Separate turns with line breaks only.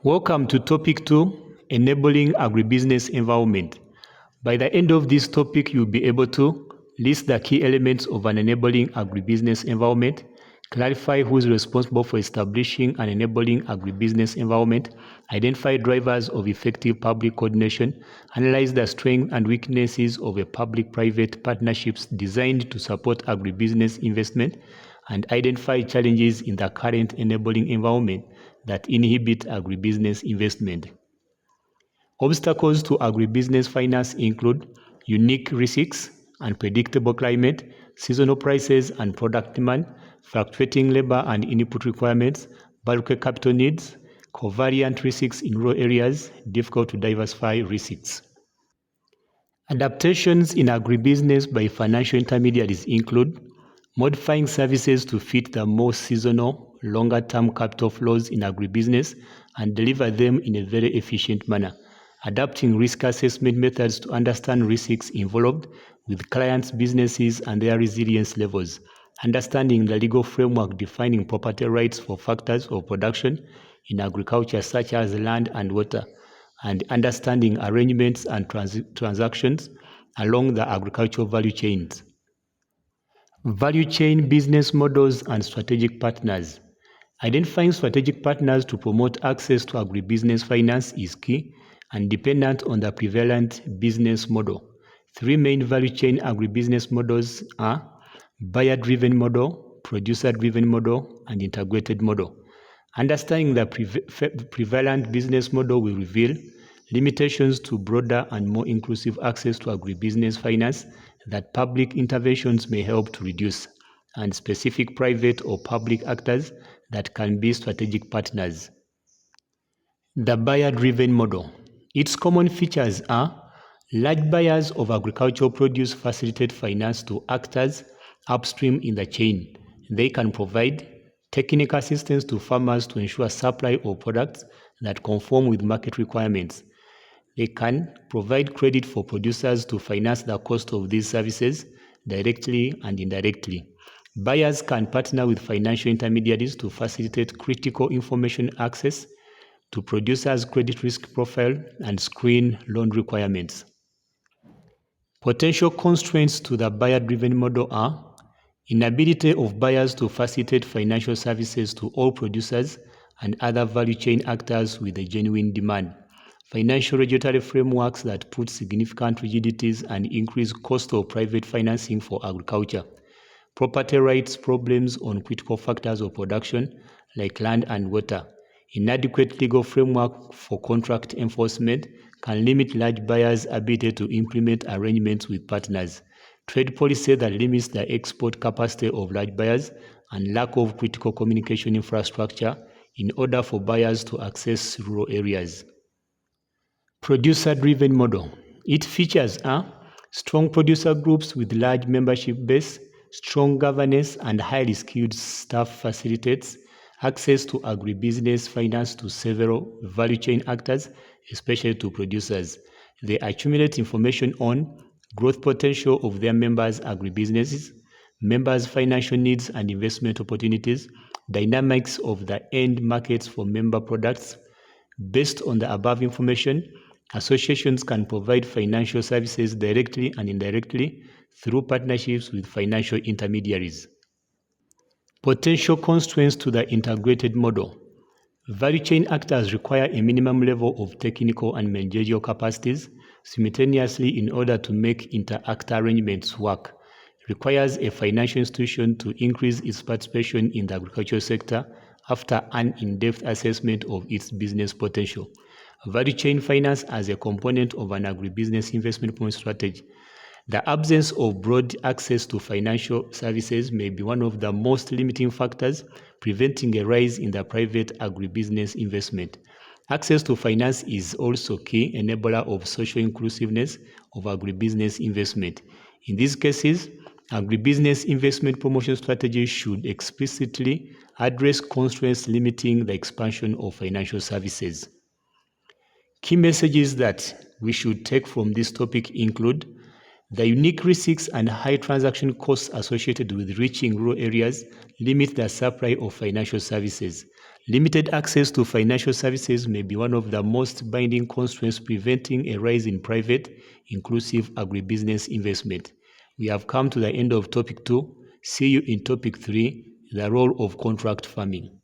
Welcome to topic 2, enabling agribusiness environment. By the end of this topic, you'll be able to list the key elements of an enabling agribusiness environment, clarify who is responsible for establishing an enabling agribusiness environment, identify drivers of effective public coordination, analyze the strengths and weaknesses of a public-private partnerships designed to support agribusiness investment, and identify challenges in the current enabling environment that inhibit agribusiness investment. Obstacles to agribusiness finance include unique risks, unpredictable climate, seasonal prices and product demand, fluctuating labor and input requirements, bulk capital needs, covariant risks in rural areas, difficult to diversify risks. Adaptations in agribusiness by financial intermediaries include modifying services to fit the more seasonal, longer-term capital flows in agribusiness and deliver them in a very efficient manner. Adapting risk assessment methods to understand risks involved with clients' businesses and their resilience levels. Understanding the legal framework defining property rights for factors of production in agriculture such as land and water, and understanding arrangements and transactions along the agricultural value chains. Value chain business models and strategic partners. Identifying strategic partners to promote access to agribusiness finance is key and dependent on the prevalent business model. Three main value chain agribusiness models are buyer-driven model, producer-driven model, and integrated model. Understanding the prevalent business model will reveal limitations to broader and more inclusive access to agribusiness finance that public interventions may help to reduce, and specific private or public actors that can be strategic partners. The buyer-driven model. Its common features are large buyers of agricultural produce facilitate finance to actors upstream in the chain. They can provide technical assistance to farmers to ensure supply of products that conform with market requirements. They can provide credit for producers to finance the cost of these services directly and indirectly. Buyers can partner with financial intermediaries to facilitate critical information access to producers' credit risk profile and screen loan requirements. Potential constraints to the buyer-driven model are inability of buyers to facilitate financial services to all producers and other value chain actors with a genuine demand. Financial regulatory frameworks that put significant rigidities and increase cost of private financing for agriculture. Property rights problems on critical factors of production like land and water. Inadequate legal framework for contract enforcement can limit large buyers' ability to implement arrangements with partners. Trade policy that limits the export capacity of large buyers and lack of critical communication infrastructure in order for buyers to access rural areas. Producer-driven model. Its features are strong producer groups with large membership base, strong governance and highly skilled staff facilitates access to agribusiness finance to several value chain actors, especially to producers. They accumulate information on growth potential of their members' agribusinesses, members' financial needs and investment opportunities, dynamics of the end markets for member products. Based on the above information, associations can provide financial services directly and indirectly through partnerships with financial intermediaries. Potential constraints to the integrated model. Value chain actors require a minimum level of technical and managerial capacities simultaneously in order to make inter-actor arrangements work. Requires a financial institution to increase its participation in the agricultural sector after an in-depth assessment of its business potential. Value chain finance as a component of an agribusiness investment point strategy. The absence of broad access to financial services may be one of the most limiting factors preventing a rise in the private agribusiness investment. Access to finance is also a key enabler of social inclusiveness of agribusiness investment. In these cases, agribusiness investment promotion strategies should explicitly address constraints limiting the expansion of financial services. Key messages that we should take from this topic include The unique risks and high transaction costs associated with reaching rural areas limit the supply of financial services. Limited access to financial services may be one of the most binding constraints preventing a rise in private, inclusive agribusiness investment. We have come to the end of topic 2. See you in topic 3, the role of contract farming.